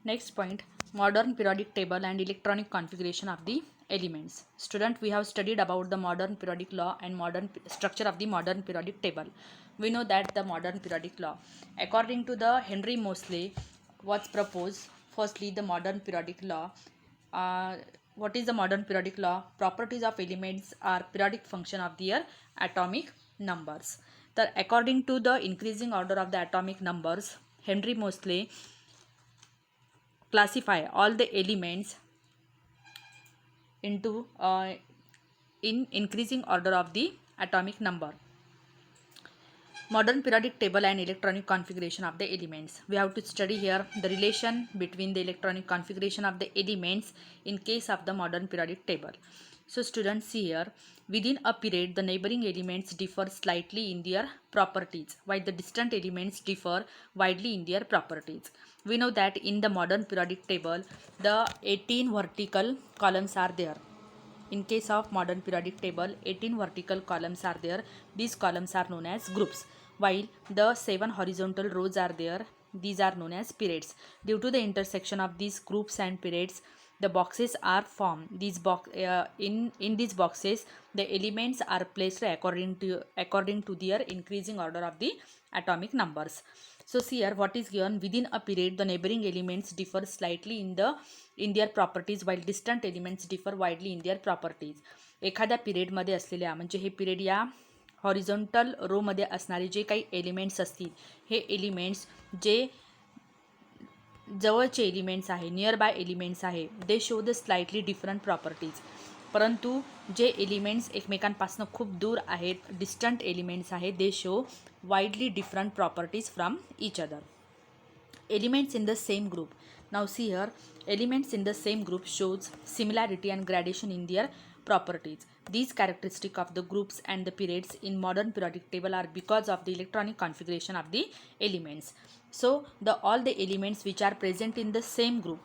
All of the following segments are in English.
Next point, modern periodic table and electronic configuration of the elements. Student, we have studied about the modern periodic law and structure of the modern periodic table. We know that the modern periodic law, according to the Henry Moseley, was proposed. Firstly, the modern periodic law. What is the modern periodic law? Properties of elements are periodic function of their atomic numbers. According to the increasing order of the atomic numbers, Henry Moseley classify all the elements into in increasing order of the atomic number. Modern periodic table and electronic configuration of the elements. We have to study here the relation between the electronic configuration of the elements in case of the modern periodic table. So students, see here, within a period the neighboring elements differ slightly in their properties while the distant elements differ widely in their properties. We know that in the modern periodic table the 18 vertical columns are there. In case of modern periodic table, 18 vertical columns are there. These columns are known as groups, while the 7 horizontal rows are there. These are known as periods. Due to the intersection of these groups and periods, the boxes are formed. In these boxes, the elements are placed according to their increasing order of the atomic numbers. So see here what is given: within a period the neighboring elements differ slightly in their properties while distant elements differ widely in their properties. एखाद्या पिरियडमध्ये असलेल्या म्हणजे हे period या horizontal रोमध्ये असणारे जे काही elements असतील, हे elements जे जवळचे elements आहे, नियर बाय एलिमेंट्स आहे, दे show the slightly different properties. परंतु जे एलिमेंट्स एकमेकांपासून खूप दूर आहेत, डिस्टंट एलिमेंट्स आहेत, दे show widely different properties from each other. Elements in the same group. Now see here, elements in the same group shows similarity and gradation in their properties. These characteristics of the groups and the periods in modern periodic table are because of the electronic configuration of the elements. So all the elements which are present in the same group,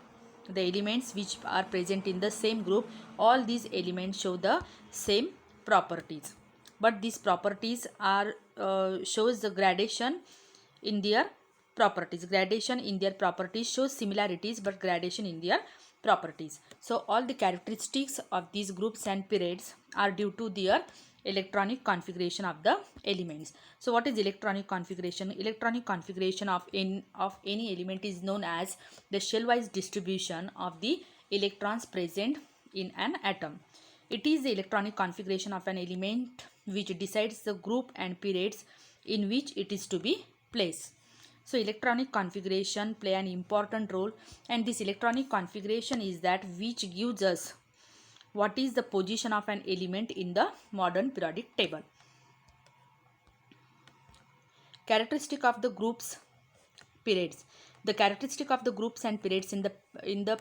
all these elements show the same properties, but these properties are shows the gradation in their properties. Gradation in their properties shows similarities but gradation in their properties. So all the characteristics of these groups and periods are due to their electronic configuration of the elements. So what is electronic configuration? Electronic configuration of any element is known as the shell-wise distribution of the electrons present in an atom. It is the electronic configuration of an element which decides the group and periods in which it is to be placed. So electronic configuration play an important role, and this electronic configuration is that which gives us what is the position of an element in the modern periodic table. Characteristic of the groups, periods. The characteristic of the groups and periods in the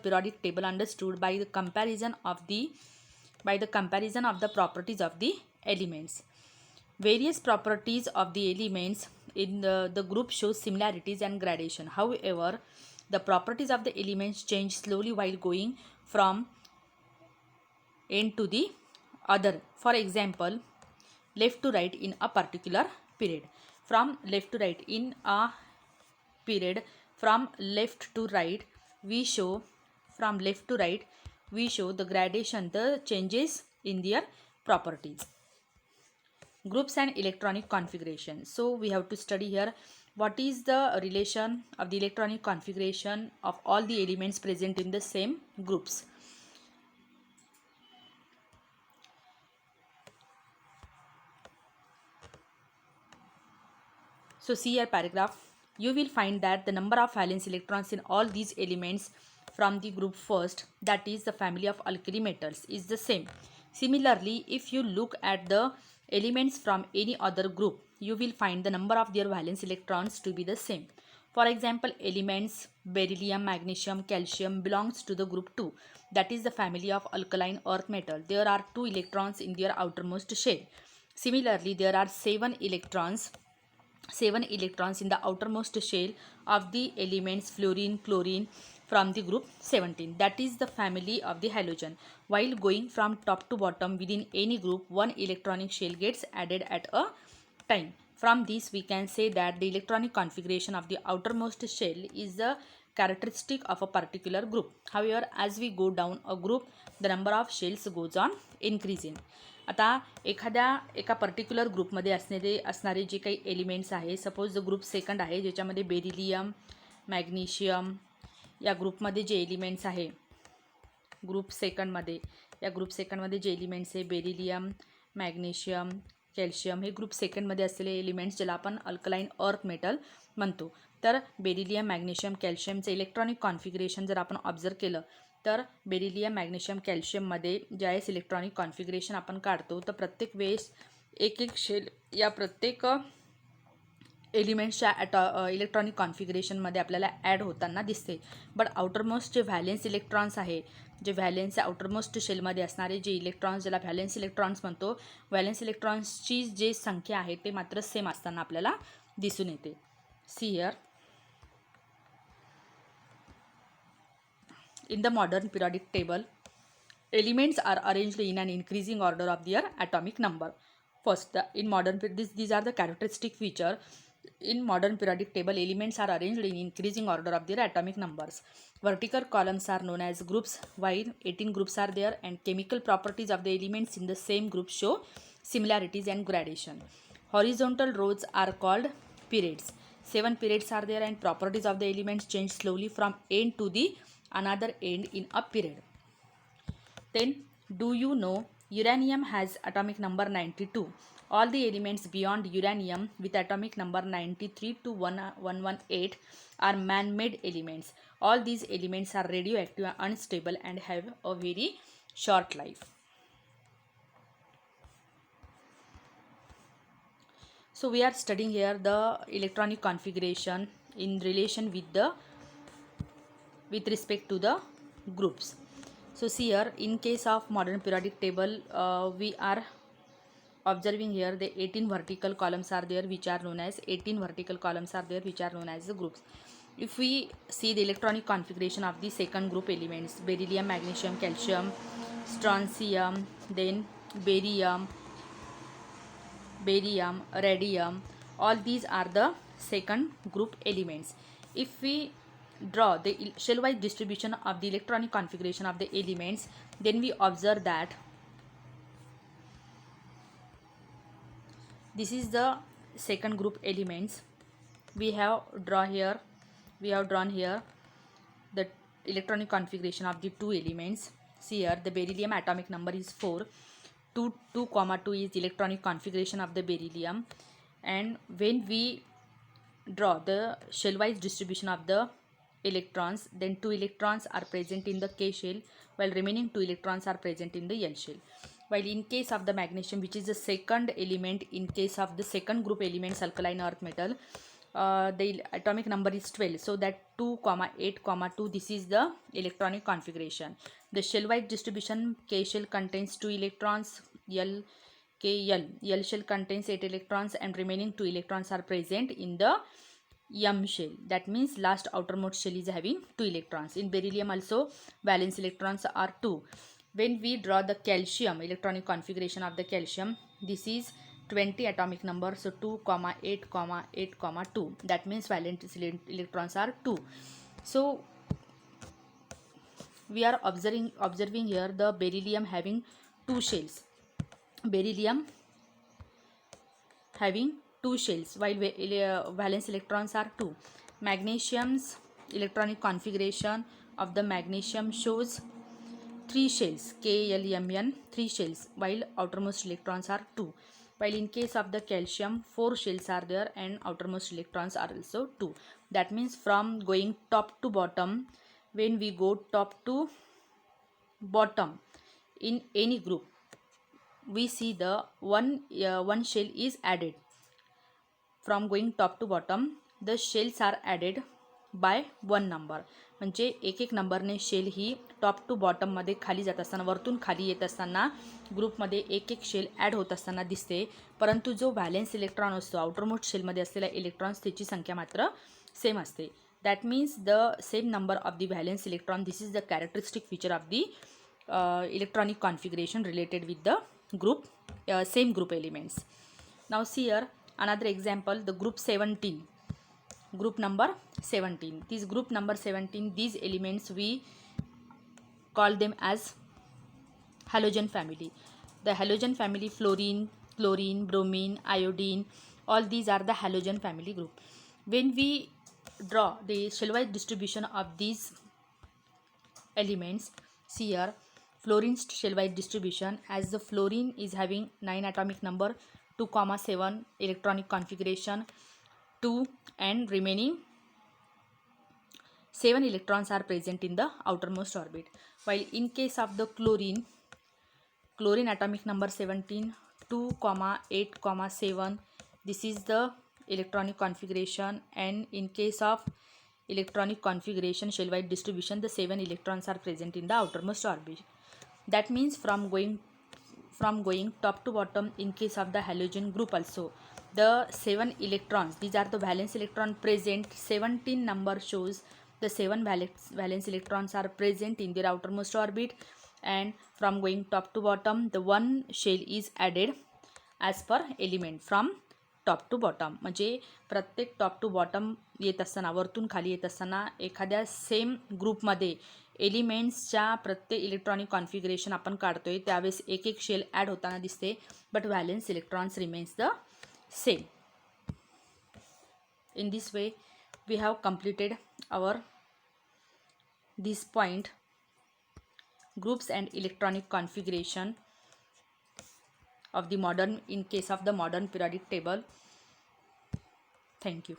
periodic table understood by the comparison of the properties of the elements. Various properties of the elements in the group show similarities and gradation. However, the properties of the elements change slowly while going from end to the other. For example, left to right in a particular period. From left to right in a period, from left to right we show the gradation, the changes in their properties. Groups and electronic configuration. So we have to study here what is the relation of the electronic configuration of all the elements present in the same groups. So see here paragraph. You will find that the number of valence electrons in all these elements from the group first, that is the family of alkali metals, is the same. Similarly, if you look at the elements from any other group, you will find the number of their valence electrons to be the same. For example, elements beryllium, magnesium, calcium belongs to the group 2, that is the family of alkaline earth metal. There are 2 electrons in their outermost shell. Similarly, there are 7 electrons in the outermost shell of the elements fluorine, chlorine from the group 17, that is the family of the halogen. While going from top to bottom within any group, 1 electronic shell gets added at a time. From this we can say that the electronic configuration of the outermost shell is the characteristic of a particular group. However, as we go down a group, the number of shells goes on increasing. आता एका particular ग्रुपमध्ये असणारे जे काही elements आहे, suppose the group second आहे ज्याच्यामध्ये beryllium, magnesium या ग्रुपमध्ये जे एलिमेंट्स आहे, ग्रुप सेकंडमध्ये जे एलिमेंट्स आहे बेरिलियम, मॅग्नेशियम, कॅल्शियम हे ग्रुप सेकंडमध्ये असलेले एलिमेंट्स ज्याला आपण अल्कलाइन अर्थ मेटल म्हणतो. तर बेरिलियम, मॅग्नेशियम, कॅल्शियमचं इलेक्ट्रॉनिक कॉन्फिगरेशन जर आपण ऑब्झर्व केलं तर बेरिलियम, मॅग्नेशियम, कॅल्शियममध्ये ज्यावेळेस इलेक्ट्रॉनिक कॉन्फिगरेशन आपण काढतो तर प्रत्येक वेळेस एक शेल या प्रत्येक एलिमेंट्सच्या इलेक्ट्रॉनिक कॉन्फिगरेशनमध्ये आपल्याला ॲड होताना दिसते. But outermost J valence electrons आहे, जे व्हॅलेन्स आउटरमोस्ट शेलमध्ये असणारे जे इलेक्ट्रॉन्स ज्याला व्हॅलेन्स इलेक्ट्रॉन्स म्हणतो, व्हॅलेन्स इलेक्ट्रॉन्सची जे संख्या आहे ते मात्र सेम असताना आपल्याला दिसून येते. See here in the modern periodic table, elements are arranged in an increasing order of their atomic number. First, these are the characteristic feature. In modern periodic table, elements are arranged in increasing order of their atomic numbers. Vertical columns are known as groups, while 18 groups are there, and chemical properties of the elements in the same group show similarities and gradation. Horizontal rows are called periods. 7 periods are there, and properties of the elements change slowly from end to the another end in a period. Then, do you know uranium has atomic number 92? All the elements beyond uranium with atomic number 93 to 118 are man-made elements. All these elements are radioactive and unstable and have a very short life. So we are studying here the electronic configuration in relation with respect to the groups. So see here, in case of modern periodic table, we are observing here the 18 vertical columns are there which are known as the groups. If we see the electronic configuration of the second group elements, beryllium, magnesium, calcium, strontium, then barium, radium, all these are the second group elements. If we draw the shell-wise distribution of the electronic configuration of the elements, then we observe that this is the second group elements. We have drawn here the electronic configuration of the two elements. See here, the beryllium atomic number is 4. 2, 2, is the electronic configuration of the beryllium, and when we draw the shell-wise distribution of the electrons, then 2 electrons are present in the K shell while remaining 2 electrons are present in the L shell. While in case of the magnesium, which is the second element in case of the second group elements alkaline earth metal, the atomic number is 12, so that 2, 8, 2, this is the electronic configuration. The shell-wise distribution, K shell contains 2 electrons, L shell contains 8 electrons, and remaining 2 electrons are present in the M shell. That means last outermost shell is having 2 electrons. In beryllium also valence electrons are 2. When we draw the calcium electronic configuration of the calcium, this is 20 atomic number, so 2, 8, 8, 2. That means valence electrons are 2. So we are observing here the beryllium having 2 shells. Beryllium having 2 shells while valence electrons are 2. Magnesium's electronic configuration of the magnesium shows 3 shells, KLMN, 3 shells, while outermost electrons are 2. While in case of the calcium, 4 shells are there and outermost electrons are also 2. That means from going top to bottom, when we go top to bottom in any group, we see the one shell is added. From going top to bottom, the shells are added by 1 number. म्हणजे एक नंबरने shell he top to बॉटममध्ये खाली जात असताना, वरतून खाली येत असताना ग्रुपमध्ये एक शेल ॲड होत असताना दिसते. परंतु जो व्हॅलेन्स इलेक्ट्रॉन असतो आउटरमोस्ट शेलमध्ये असलेला इलेक्ट्रॉन्स त्याची संख्या मात्र सेम असते. That means the same number of the valence electron. This is the characteristic feature of the electronic configuration related with the group same group elements. Now see here another example, the group 17. group number 17. This group number 17, these elements we call them as halogen family. The halogen family, fluorine, chlorine, bromine, iodine, all these are the halogen family group. When we draw the shell-wise distribution of these elements, see here fluorine's shell-wise distribution, as the fluorine is having 9 atomic number, 2,7 electronic configuration, 2, and remaining 7 electrons are present in the outermost orbit. While in case of the chlorine atomic number 17, 2, 8, 7, this is the electronic configuration, and in case of electronic configuration shell-wide distribution, the 7 electrons are present in the outermost orbit. That means from going top to bottom, in case of the halogen group also, the 7 electrons, these are the valence electron present, 17 number shows the 7 valence electrons are present in their outermost orbit, and from going top to bottom, the one shell is added as per element from top to bottom. म्हणजे प्रत्येक top to bottom येत असताना, वरतून खाली येत असताना, एखाद्या same ग्रुपमध्ये एलिमेंट्सच्या प्रत्येक इलेक्ट्रॉनिक कॉन्फिगरेशन आपण काढतोय त्यावेळेस एक एक शेल ॲड होताना दिसते, but valence electrons remains the same. In this way we have completed our this point, groups and electronic configuration of the modern, in case of the modern periodic table. Thank you.